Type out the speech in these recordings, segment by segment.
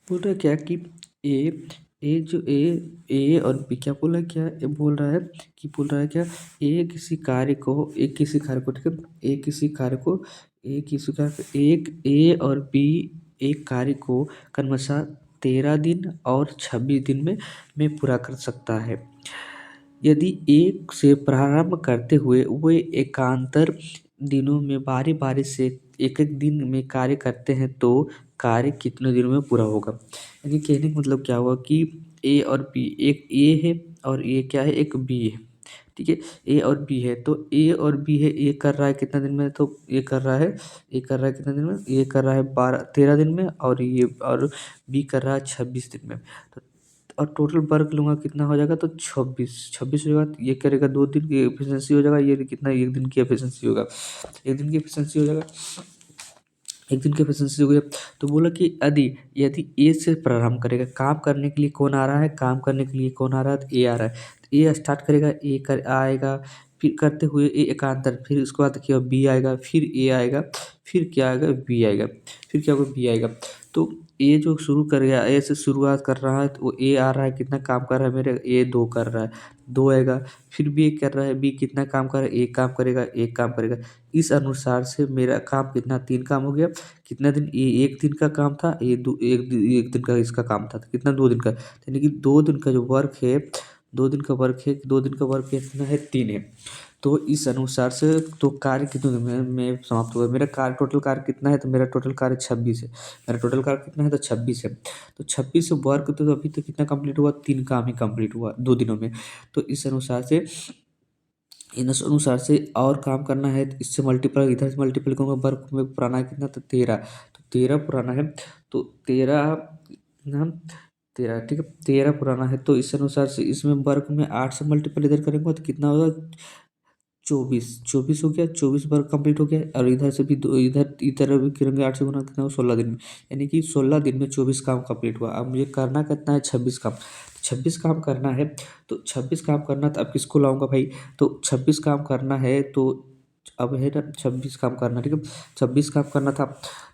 बोल रहा है क्या कि ए ए जो ए ए और बी क्या बोला है, क्या ए बोल रहा है कि बोल रहा है क्या, ठीक है, एक ए और बी एक कार्य को क्रमशः 13 दिन और 26 दिन में पूरा कर सकता है। यदि एक से प्रारंभ करते हुए वे एकांतर दिनों में बारी बारी से एक एक दिन में कार्य करते हैं तो कार्य कितने दिनों में पूरा होगा। यानी कहने का मतलब क्या हुआ कि ए और बी, एक ए है और ये क्या है, एक बी है। ठीक है, ए और बी है तो ए और बी है, ए कर रहा है कितना दिन में, तो ए कर रहा है कितना दिन में, ए कर रहा है 13 दिन में और ये और बी कर रहा है 26 दिन में। तो और टोटल वर्क लूँगा कितना हो जाएगा, तो 26 हो जाएगा। तो ये करेगा 2 दिन की एफिशिएंसी हो जाएगा, ये कितना 1 दिन की एफिशिएंसी होगा, 1 दिन की एफिशिएंसी हो जाएगा, 1 दिन की एफिशिएंसी हो गया। तो बोला कि यदि ए से प्रारंभ करेगा, काम करने के लिए कौन आ रहा है, काम करने के लिए कौन आ रहा है, तो ए आ रहा है। तो ए स्टार्ट करेगा, ए कर आएगा, फिर करते हुए ए एकांतर, फिर उसके बाद क्या बी आएगा, फिर ए आएगा, फिर क्या आएगा, बी आएगा, फिर क्या होगा, बी आएगा। तो ए जो शुरू करेगा, ए से शुरुआत कर रहा है तो वो ए आ रहा है, कितना काम कर रहा है मेरे, ए 2 कर रहा है, 2 आएगा। फिर बी कर रहा है, बी कितना काम कर रहा है, एक काम करेगा, एक काम करेगा। इस अनुसार से मेरा काम कितना, 3 काम हो गया। कितना दिन, ये 1 दिन का काम था, ये 1 दिन का इसका काम था, तो कितना 2 दिन का, यानी कि 2 दिन का जो वर्क है, 2 दिन का वर्क है, 2 दिन का वर्क कितना है, 3 है। तो इस अनुसार से तो कार्य कितने दिन में समाप्त हुआ, मेरा कार्य टोटल कार्य कितना है, तो मेरा टोटल कार्य 26 है। मेरा टोटल कार्य कितना है, तो 26 है। तो 26 वर्क तो अभी तो कितना कंप्लीट हुआ, 3 काम ही कंप्लीट हुआ 2 दिनों में। तो इस अनुसार से और काम करना है, तो इससे मल्टीपल, इधर से मल्टीपल करूँगा, वर्क में पुराना है कितना, तो 13, तो 13 पुराना है, तो 13 कितना, 13, ठीक है, 13 पुराना है। तो इस अनुसार से इसमें वर्क में 8 से मल्टीपल इधर करेंगे तो कितना होगा, 24 हो गया, 24 वर्क कंप्लीट हो गया। और इधर से भी दो, इधर इधर भी करेंगे 8 से गुना, कितना हो, 16 दिन में, यानी कि 16 दिन में 24 काम कंप्लीट हुआ। अब मुझे करना कितना है, 26 काम, 26 काम करना है। तो 26 काम करना, तो अब किसको लाऊंगा भाई, तो 26 काम करना है, तो अब है ना 26 काम करना, ठीक है, 26 काम करना था।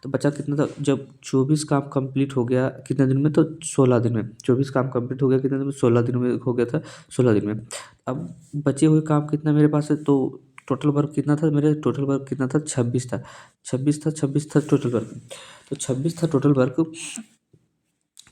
तो बचा कितना था, जब 24 काम कंप्लीट हो गया कितने दिन में, तो 16 दिन में, 24 काम कंप्लीट हो गया कितने दिन में, 16 दिन में हो गया था, 16 दिन में। अब बचे हुए काम कितना मेरे पास है, तो टोटल वर्क कितना था, मेरे टोटल वर्क कितना था, 26 था, 26 था टोटल वर्क। तो 26 था टोटल वर्क।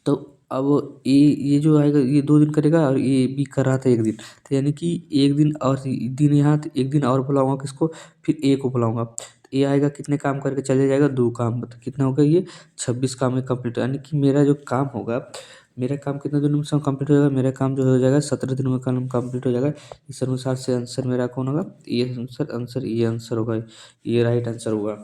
तो अब ये जो आएगा, ये 2 दिन करेगा और ये बी कर रहा था 1 दिन, तो यानी कि 1 दिन और दिन यहाँ, तो 1 दिन और बुलाऊंगा किसको, फिर ए को बुलाऊंगा। तो ए आएगा, कितने काम करके चले जाएगा, 2 काम, तो कितना होगा ये, 26 काम में कंप्लीट, यानी कि मेरा जो काम होगा, मेरा काम कितने दिनों में कंप्लीट हो जाएगा, मेरा काम जो हो जाएगा 17 दिनों में काम कंप्लीट हो जाएगा। इस अनुसार से आंसर मेरा कौन होगा, ये आंसर, ये आंसर होगा, ये राइट आंसर होगा।